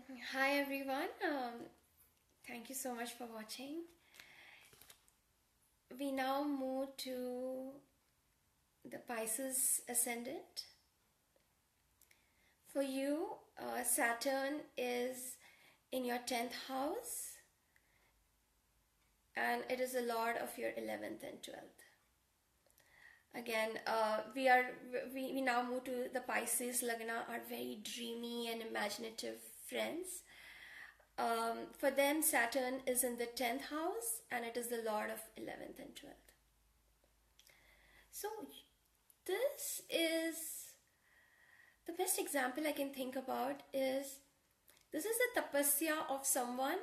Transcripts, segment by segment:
Hi everyone. Thank you so much for watching. We now move to the Pisces Ascendant. For you, Saturn is in your 10th house and it is the lord of your 11th and 12th. Again, we now move to the Pisces Lagna, are very dreamy and imaginative friends. For them, Saturn is in the 10th house and it is the lord of 11th and 12th. So, this is the best example I can think about is this is the tapasya of someone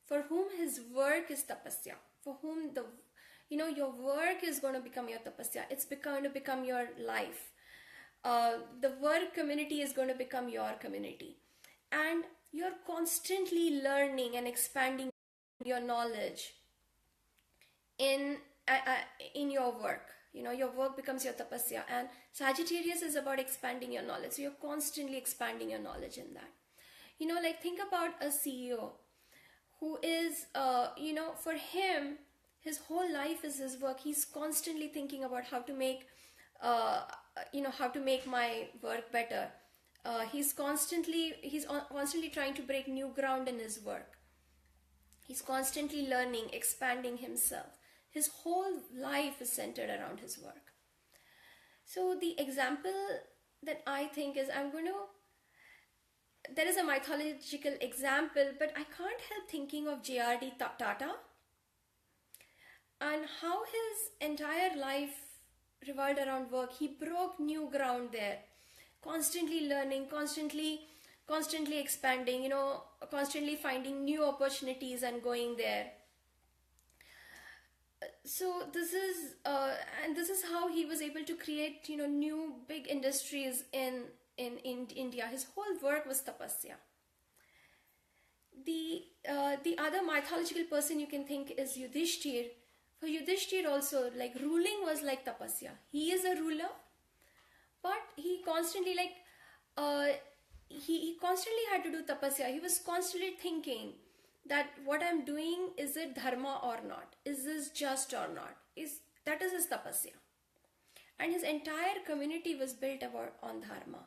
for whom his work is tapasya, for whom your work is going to become your tapasya. It's going to become your life. The work community is going to become your community. And you're constantly learning and expanding your knowledge in your work. Your work becomes your tapasya, and Sagittarius is about expanding your knowledge. So you're constantly expanding your knowledge in that. Like think about a CEO who is, for him, his whole life is his work. He's constantly thinking about how to make, my work better. He's constantly trying to break new ground in his work. He's constantly learning, expanding himself. His whole life is centered around his work. So the example that I think is, there is a mythological example, but I can't help thinking of J.R.D. Tata and how his entire life revolved around work. He broke new ground there, constantly learning, constantly expanding, constantly finding new opportunities and going there. So this is how he was able to create new big industries in India. His whole work was tapasya. The other mythological person you can think is Yudhishthir. For Yudhishthir also, like, ruling was like tapasya. He is a ruler, but he constantly he constantly had to do tapasya. He was constantly thinking that what I'm doing, is it dharma or not? Is this just or not? That is his tapasya. And his entire community was built on dharma.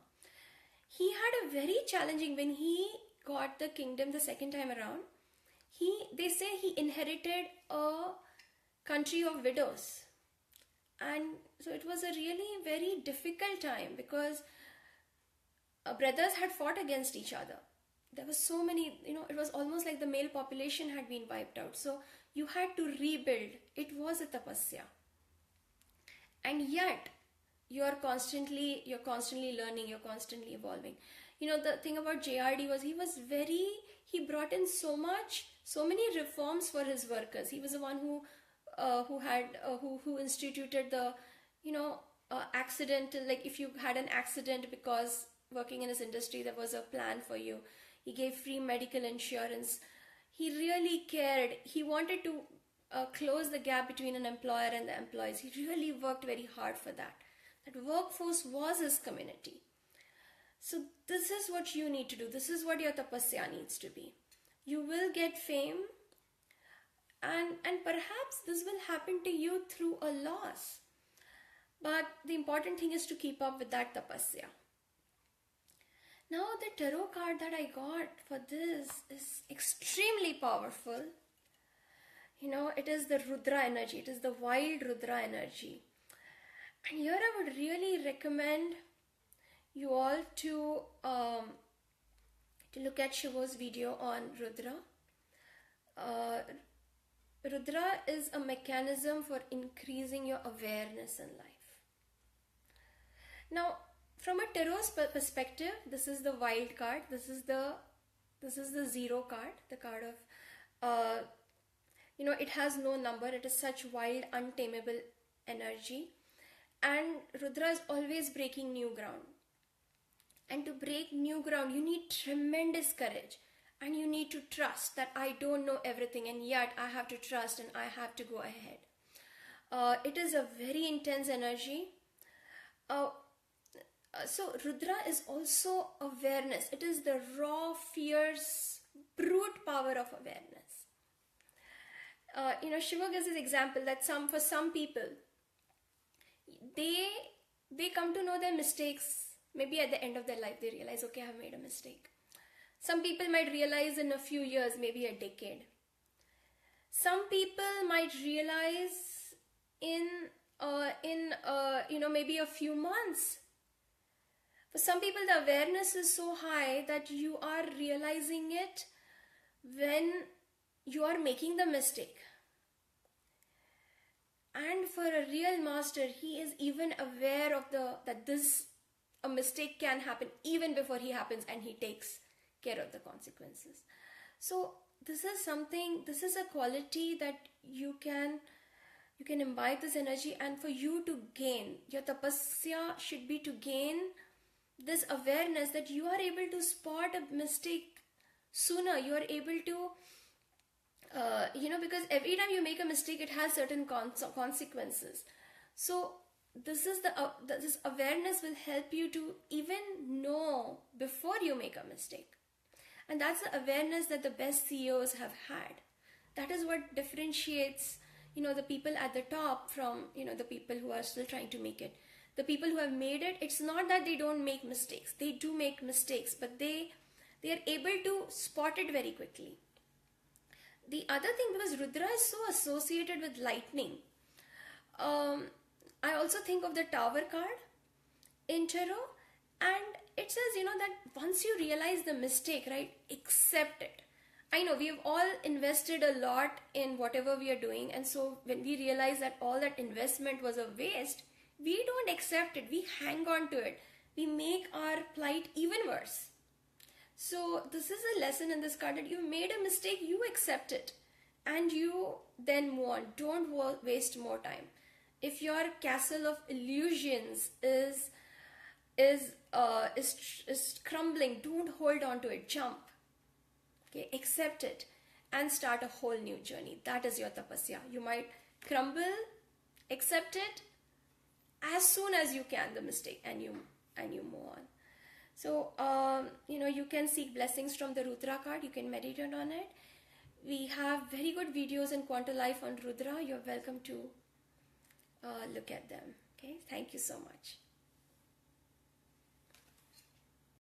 He had a very challenging, when he got the kingdom the second time around, they say he inherited a country of widows. And so it was a really very difficult time because brothers had fought against each other. There was so many, it was almost like the male population had been wiped out. So you had to rebuild. It was a tapasya. And yet, you're constantly learning, you're constantly evolving. The thing about JRD was he brought in so many reforms for his workers. He was the one who instituted the, accidental, like if you had an accident because working in his industry, there was a plan for you. He gave free medical insurance. He really cared. He wanted to close the gap between an employer and the employees. He really worked very hard for that. That workforce was his community. So this is what you need to do. This is what your tapasya needs to be. You will get fame, and perhaps this will happen to you through a loss. But the important thing is to keep up with that tapasya. Now the tarot card that I got for this is extremely powerful. It is the Rudra energy. It is the wild Rudra energy. And here I would really recommend you all to look at Shivo's video on Rudra. Rudra is a mechanism for increasing your awareness in life. Now, from a tarot's perspective, this is the wild card. This is the 0 card, the card of, it has no number. It is such wild, untamable energy. And Rudra is always breaking new ground. And to break new ground, you need tremendous courage. And you need to trust that I don't know everything, and yet I have to trust and I have to go ahead. It is a very intense energy. So Rudra is also awareness. It is the raw, fierce, brute power of awareness. Shiva gives this example that for some people, they come to know their mistakes. Maybe at the end of their life, they realize, okay, I've made a mistake. Some people might realize in a few years, maybe a decade. Some people might realize in maybe a few months. For some people, the awareness is so high that you are realizing it when you are making the mistake. And for a real master, he is even aware of that a mistake can happen even before he happens, and he takes care of the consequences. So this is a quality that you can imbibe this energy, and for you to gain, your tapasya should be to gain this awareness that you are able to spot a mistake sooner. You are able to because every time you make a mistake, it has certain consequences. So this awareness will help you to even know before you make a mistake. And that's the awareness that the best CEOs have had. That is what differentiates, the people at the top from, the people who are still trying to make it. The people who have made it, it's not that they don't make mistakes. They do make mistakes, but they are able to spot it very quickly. The other thing, because Rudra is so associated with lightning, I also think of the Tower card in tarot, and it says, that once you realize the mistake, right, accept it. I know we have all invested a lot in whatever we are doing, and so when we realize that all that investment was a waste, we don't accept it. We hang on to it. We make our plight even worse. So this is a lesson in this card that you made a mistake, you accept it, and you then move on. Don't waste more time. If your castle of illusions is crumbling, don't hold on to it. Jump. Okay, accept it and start a whole new journey. That is your tapasya. You might crumble, accept it as soon as you can, the mistake, and you move on. So you can seek blessings from the Rudra card. You can meditate on it. We have very good videos in Quantum Life on Rudra. You're welcome to look at them. Okay, thank you so much.